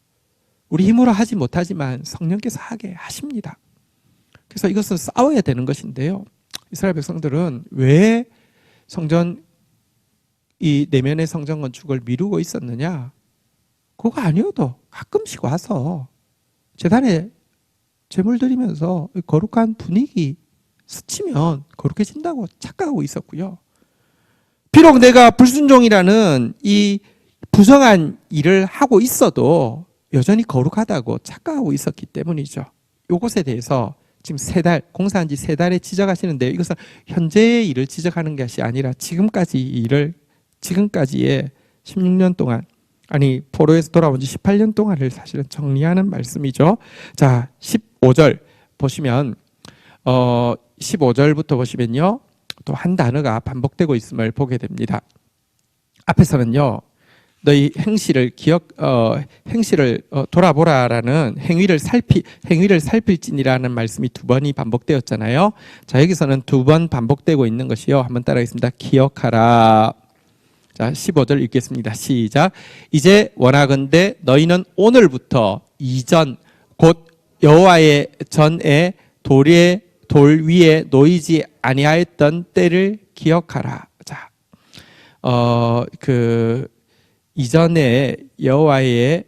우리 힘으로 하지 못하지만 성령께서 하게 하십니다. 그래서 이것은 싸워야 되는 것인데요. 이스라엘 백성들은 왜 이 내면의 성전 건축을 미루고 있었느냐? 그거 아니어도 가끔씩 와서 제단에 제물 드리면서 거룩한 분위기 스치면 거룩해진다고 착각하고 있었고요. 비록 내가 불순종이라는 이 부정한 일을 하고 있어도 여전히 거룩하다고 착각하고 있었기 때문이죠. 이것에 대해서 지금 공사한 지 3달에 지적하시는데 이것은 현재의 일을 지적하는 것이 아니라 지금까지의 16년 동안, 포로에서 돌아온 지 18년 동안을 사실은 정리하는 말씀이죠. 자, 15절 보시면 15절부터 보시면요. 또 한 단어가 반복되고 있음을 보게 됩니다. 앞에서는요. 너희 행실을 돌아보라라는 행위를 살필지니라는 말씀이 2번이 반복되었잖아요. 자, 여기서는 2번 반복되고 있는 것이요. 한번 따라하겠습니다. 기억하라. 자, 15절 읽겠습니다. 시작. 이제 원하건대 너희는 오늘부터 이전 곧 여호와의 전에 돌 위에 놓이지 아니하였던 때를 기억하라. 자, 이전에 여호와의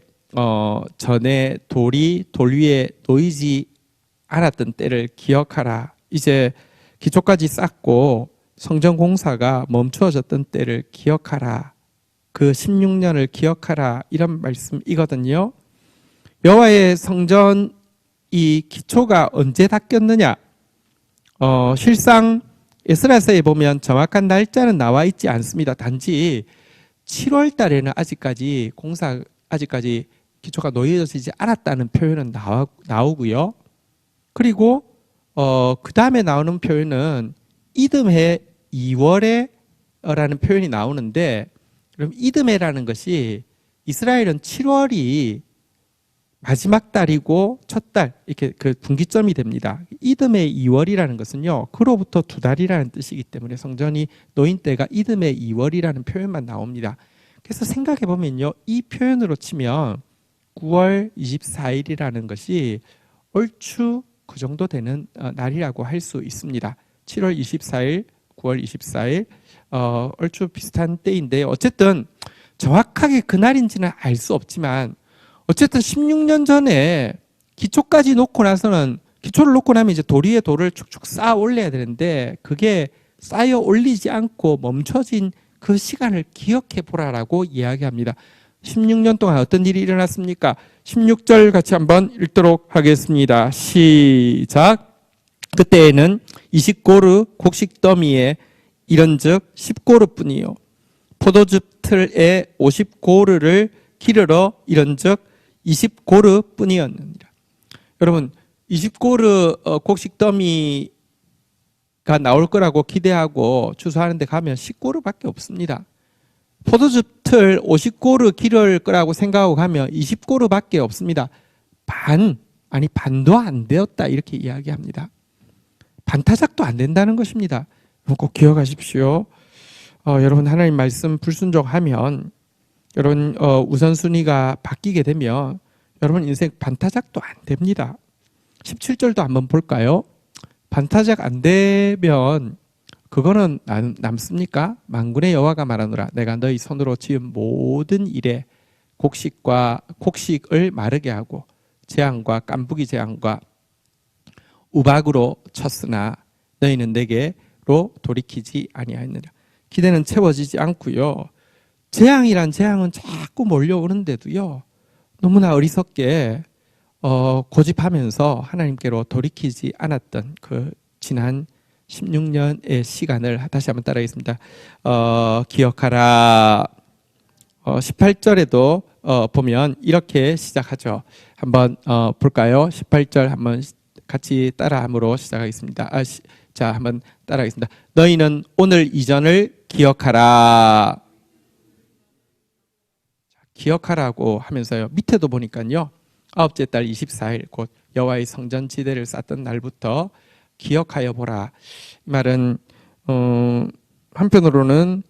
전에 돌이 돌 위에 놓이지 않았던 때를 기억하라. 이제 기초까지 쌓고 성전 공사가 멈추어졌던 때를 기억하라. 그 16년을 기억하라. 이런 말씀이거든요. 여호와의 성전 이 기초가 언제 닦였느냐? 실상 에스라서에 보면 정확한 날짜는 나와 있지 않습니다. 단지 7월 달에는 아직까지 기초가 놓여지지 않았다는 표현은 나오고요. 그리고 그 다음에 나오는 표현은 이듬해 2월에 라는 표현이 나오는데, 그럼 이듬해라는 것이 이스라엘은 7월이 마지막 달이고 첫 달, 이렇게 그 분기점이 됩니다. 이듬해 2월이라는 것은요, 그로부터 2달이라는 뜻이기 때문에 성전이 놓인 때가 이듬해 2월이라는 표현만 나옵니다. 그래서 생각해 보면요, 이 표현으로 치면 9월 24일이라는 것이 얼추 그 정도 되는 날이라고 할 수 있습니다. 7월 24일, 9월 24일, 얼추 비슷한 때인데, 어쨌든 정확하게 그날인지는 알 수 없지만, 어쨌든 16년 전에 기초까지 놓고 나서는, 기초를 놓고 나면 이제 돌 위에 돌을 축축 쌓아 올려야 되는데, 그게 쌓여 올리지 않고 멈춰진 그 시간을 기억해 보라라고 이야기합니다. 16년 동안 어떤 일이 일어났습니까? 16절 같이 한번 읽도록 하겠습니다. 시작. 그때에는 20고르 곡식 더미에 이런즉 10고르 뿐이요, 포도즙 틀에 50고르를 기르러 이런즉 20고르 뿐이었느니라. 여러분, 20고르 곡식 더미가 나올 거라고 기대하고 추수하는 데 가면 10고르밖에 없습니다. 포도즙 틀 50고르 기를 거라고 생각하고 가면 20고르밖에 없습니다. 반도 안 되었다, 이렇게 이야기합니다. 반타작도 안 된다는 것입니다. 꼭 기억하십시오. 여러분, 하나님 말씀 불순종하면, 여러분 우선순위가 바뀌게 되면 여러분 인생 반타작도 안 됩니다. 17절도 한번 볼까요? 반타작 안 되면 그거는 남습니까? 만군의 여호와가 말하노라, 내가 너희 손으로 지은 모든 일에 곡식을 마르게 하고 재앙과 깐부기 재앙과 우박으로 쳤으나 너희는 내게로 돌이키지 아니하였느냐. 기대는 채워지지 않고요, 재앙이란 재앙은 자꾸 몰려오는데도요, 너무나 어리석게 고집하면서 하나님께로 돌이키지 않았던 그 지난 16년의 시간을 다시 한번 따라하겠습니다. 기억하라. 18절에도 보면 이렇게 시작하죠. 한번 볼까요? 18절 한번 같이 따라함으로 시작하겠습니다. 자, 한번 따라하겠습니다. 너희는 오늘 이전을 기억하라. 기억하라고 하면서요, 밑에도 보니까요, 아홉째 달 24일 곧 여호와의 성전 지대를 쌓던 날부터 기억하여 보라. 이 말은 한편으로는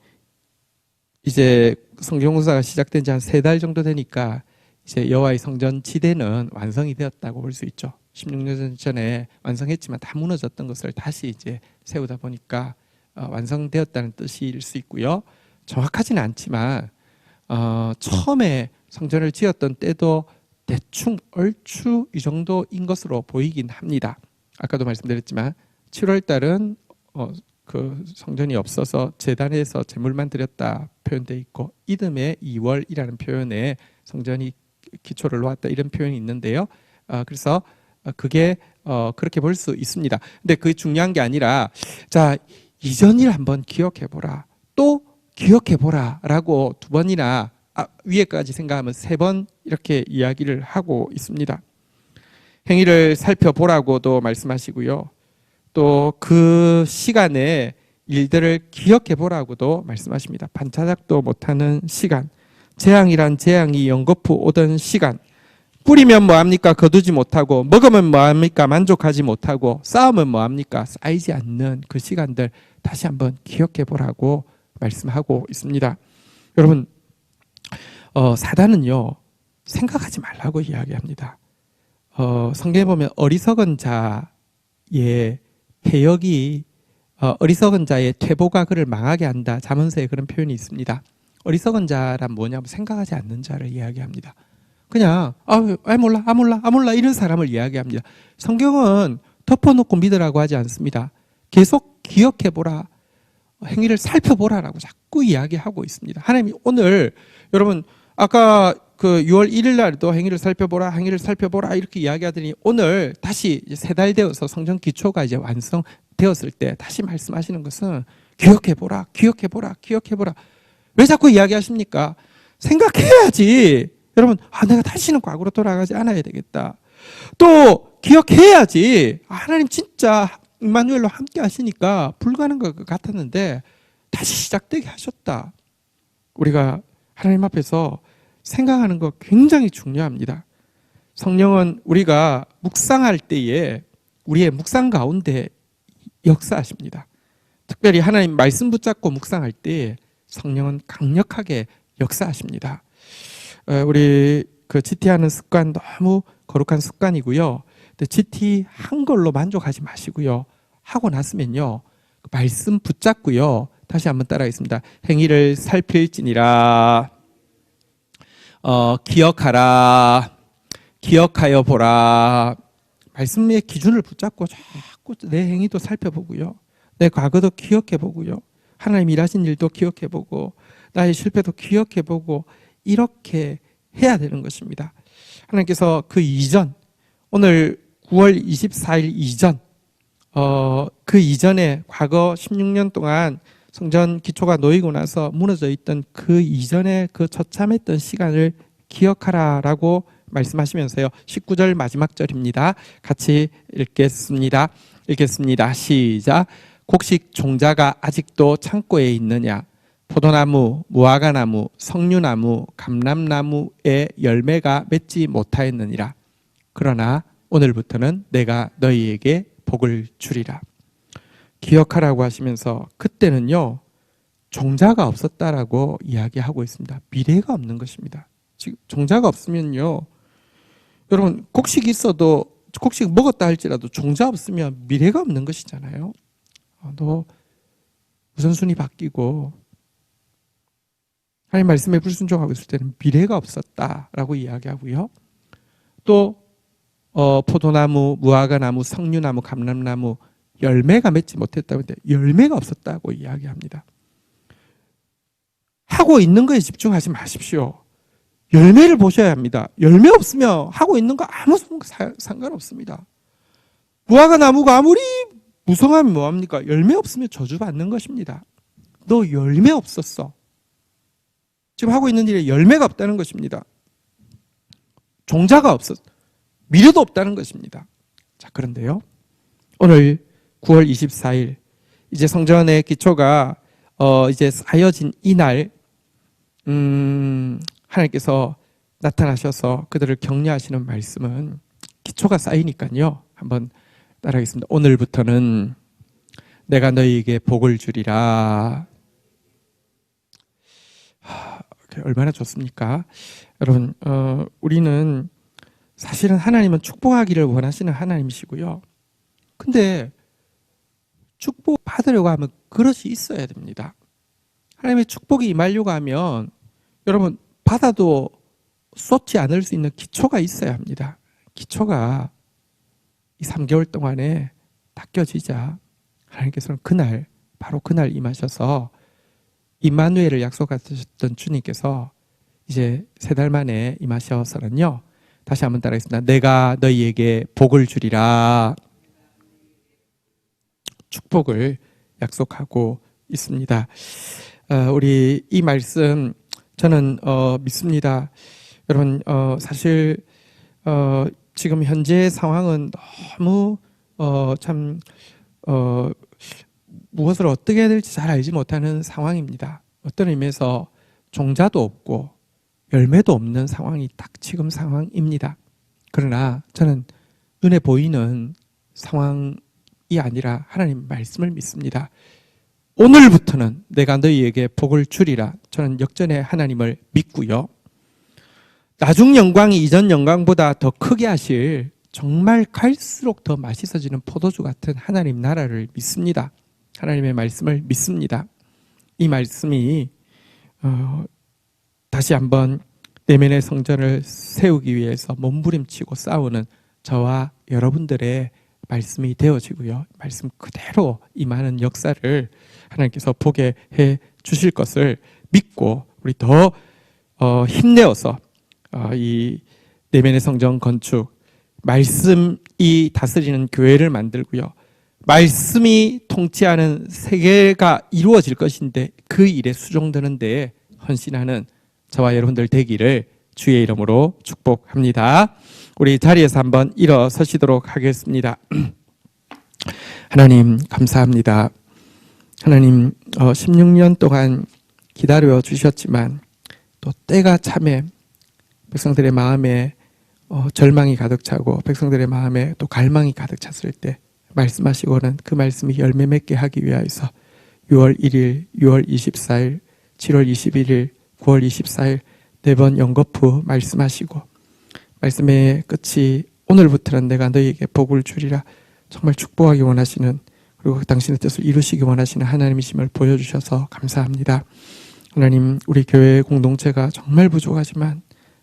이제 성전 공사가 시작된 지 한 3달 정도 되니까 이제 여호와의 성전 지대는 완성이 되었다고 볼 수 있죠. 16년 전에 완성했지만 다 무너졌던 것을 다시 이제 세우다 보니까 완성되었다는 뜻일 수 있고요. 정확하지는 않지만 처음에 성전을 지었던 때도 대충 얼추 이 정도인 것으로 보이긴 합니다. 아까도 말씀드렸지만 7월 달은 그 성전이 없어서 제단에서 제물만 드렸다 표현되어 있고, 이듬해 2월이라는 표현에 성전이 기초를 놓았다, 이런 표현이 있는데요. 그래서 그게 그렇게 볼 수 있습니다. 근데 그게 중요한 게 아니라, 자, 이전 일 한번 기억해 보라, 또 기억해 보라 라고 2번이나 위에까지 생각하면 3번 이렇게 이야기를 하고 있습니다. 행위를 살펴보라고도 말씀하시고요, 또 그 시간에 일들을 기억해 보라고도 말씀하십니다. 반타작도 못하는 시간, 재앙이란 재앙이 연거푸 오던 시간, 뿌리면 뭐합니까? 거두지 못하고, 먹으면 뭐합니까? 만족하지 못하고, 쌓으면 뭐합니까? 쌓이지 않는 그 시간들 다시 한번 기억해 보라고 말씀하고 있습니다. 여러분, 사단은요, 생각하지 말라고 이야기합니다. 성경에 보면 어리석은 자의 해역이 어리석은 자의 퇴보가 그를 망하게 한다. 잠언서에 그런 표현이 있습니다. 어리석은 자란 뭐냐면 생각하지 않는 자를 이야기합니다. 그냥 몰라 이런 사람을 이야기합니다. 성경은 덮어놓고 믿으라고 하지 않습니다. 계속 기억해보라, 행위를 살펴보라라고 자꾸 이야기하고 있습니다. 하나님이 오늘 여러분 아까 그 6월 1일 날도 행위를 살펴보라 이렇게 이야기하더니 오늘 다시 3달 되어서 성전 기초가 이제 완성되었을 때 다시 말씀하시는 것은 기억해보라. 왜 자꾸 이야기하십니까? 생각해야지. 여러분, 내가 다시는 과거로 돌아가지 않아야 되겠다. 또 기억해야지. 하나님 진짜 임마누엘로 함께 하시니까 불가능한 것 같았는데 다시 시작되게 하셨다. 우리가 하나님 앞에서 생각하는 거 굉장히 중요합니다. 성령은 우리가 묵상할 때에 우리의 묵상 가운데 역사하십니다. 특별히 하나님 말씀 붙잡고 묵상할 때 성령은 강력하게 역사하십니다. 우리 그 GT하는 습관 너무 거룩한 습관이고요. 근데 GT 한 걸로 만족하지 마시고요. 하고 났으면요. 말씀 붙잡고요. 다시 한번 따라하겠습니다. 행위를 살필지니라. 기억하여 보라. 말씀의 기준을 붙잡고 자꾸 내 행위도 살펴보고요. 내 과거도 기억해보고요. 하나님 일하신 일도 기억해보고 나의 실패도 기억해보고 이렇게 해야 되는 것입니다. 하나님께서 그 이전, 오늘 9월 24일 이전, 그 이전에 과거 16년 동안 성전 기초가 놓이고 나서 무너져 있던 그 이전에 그 처참했던 시간을 기억하라라고 말씀하시면서요. 19절 마지막 절입니다. 같이 읽겠습니다. 시작. 곡식 종자가 아직도 창고에 있느냐? 포도나무, 무화과나무, 석류나무, 감람나무의 열매가 맺지 못하였느니라. 그러나 오늘부터는 내가 너희에게 복을 주리라. 기억하라고 하시면서 그때는요. 종자가 없었다라고 이야기하고 있습니다. 미래가 없는 것입니다. 지금 종자가 없으면요. 여러분 곡식이 있어도 곡식 먹었다 할지라도 종자 없으면 미래가 없는 것이잖아요. 너 우선순위 바뀌고 하나님 말씀에 불순종하고 있을 때는 미래가 없었다라고 이야기하고요. 또 포도나무, 무화과나무, 석류나무, 감람나무 열매가 맺지 못했다고 했는데 열매가 없었다고 이야기합니다. 하고 있는 거에 집중하지 마십시오. 열매를 보셔야 합니다. 열매 없으면 하고 있는 거 아무 상관없습니다. 무화과나무가 아무리 무성하면 뭐합니까? 열매 없으면 저주받는 것입니다. 너 열매 없었어. 지금 하고 있는 일에 열매가 없다는 것입니다. 종자가 없었어. 미래도 없다는 것입니다. 자, 그런데요. 오늘 9월 24일 이제 성전의 기초가 이제 쌓여진 이날 하나님께서 나타나셔서 그들을 격려하시는 말씀은 기초가 쌓이니까요. 한번 따라하겠습니다. 오늘부터는 내가 너희에게 복을 주리라. 얼마나 좋습니까? 여러분, 우리는 사실은 하나님은 축복하기를 원하시는 하나님이시고요. 근데 축복 받으려고 하면 그릇이 있어야 됩니다. 하나님의 축복이 임하려고 하면 여러분 받아도 쏟지 않을 수 있는 기초가 있어야 합니다. 기초가 이 3개월 동안에 닦여지자 하나님께서는 바로 그날 임하셔서 임마누엘을 약속하셨던 주님께서 이제 3달 만에 임하셔서는요. 다시 한번 따라하겠습니다. 내가 너희에게 복을 주리라. 축복을 약속하고 있습니다. 우리 이 말씀 저는 믿습니다. 여러분 사실 지금 현재 상황은 너무 무엇을 어떻게 해야 될지 잘 알지 못하는 상황입니다. 어떤 의미에서 종자도 없고 열매도 없는 상황이 딱 지금 상황입니다. 그러나 저는 눈에 보이는 상황이 아니라 하나님 말씀을 믿습니다. 오늘부터는 내가 너희에게 복을 주리라. 저는 역전의 하나님을 믿고요. 나중 영광이 이전 영광보다 더 크게 하실 정말 갈수록 더 맛있어지는 포도주 같은 하나님 나라를 믿습니다. 하나님의 말씀을 믿습니다. 이 말씀이 다시 한번 내면의 성전을 세우기 위해서 몸부림치고 싸우는 저와 여러분들의 말씀이 되어지고요. 말씀 그대로 임하는 역사를 하나님께서 보게 해 주실 것을 믿고 우리 더 힘내어서 이 내면의 성전 건축, 말씀이 다스리는 교회를 만들고요. 말씀이 통치하는 세계가 이루어질 것인데 그 일에 수종드는 데에 헌신하는 저와 여러분들 되기를 주의 이름으로 축복합니다. 우리 자리에서 한번 일어서시도록 하겠습니다. 하나님 감사합니다. 하나님 16년 동안 기다려 주셨지만 또 때가 참에 백성들의 마음에 절망이 가득 차고 백성들의 마음에 또 갈망이 가득 찼을 때 말씀하시고는 그 말씀이 열매 맺게 하기 위하여서 6월 1일, 6월 24일, 7월 21일, 9월 24일 4번 연거푸 말씀하시고 말씀의 끝이 오늘부터는 내가 너희에게 복을 주리라 정말 축복하기 원하시는 그리고 당신의 뜻을 이루시기 원하시는 하나님이심을 보여주셔서 감사합니다. 하나님 우리 교회 공동체가 정말 부족하지만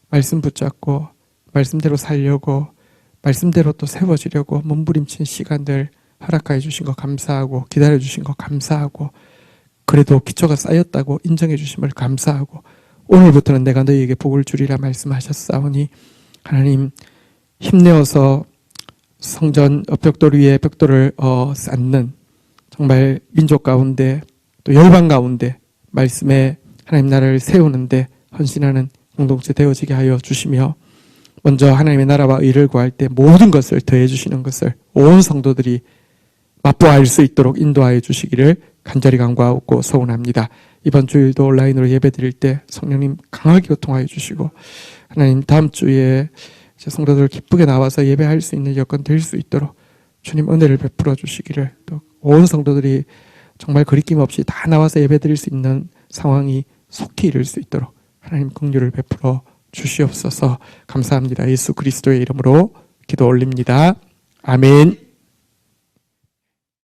말씀 붙잡고 말씀대로 살려고 말씀대로 또 세워지려고 몸부림친 시간들 허락하여 주신 것 감사하고 기다려 주신 것 감사하고 그래도 기초가 쌓였다고 인정해 주심을 감사하고 오늘부터는 내가 너희에게 복을 주리라 말씀하셨사오니 하나님 힘내어서 성전 벽돌 위에 벽돌을 쌓는 정말 민족 가운데 또 열방 가운데 말씀에 하나님 나라를 세우는데 헌신하는 공동체 되어지게 하여 주시며 먼저 하나님의 나라와 의를 구할 때 모든 것을 더해 주시는 것을 온 성도들이 맛보아할 수 있도록 인도하여 주시기를 간절히 간구하고 소원합니다. 이번 주일도 온라인으로 예배 드릴 때 성령님 강하게 교통하여 주시고 하나님 다음 주에 성도들 기쁘게 나와서 예배할 수 있는 여건 될 수 있도록 주님 은혜를 베풀어 주시기를 또 온 성도들이 정말 거리낌 없이 다 나와서 예배 드릴 수 있는 상황이 속히 이룰 수 있도록 하나님 긍휼을 베풀어 주시옵소서. 감사합니다. 예수 그리스도의 이름으로 기도 올립니다. 아멘.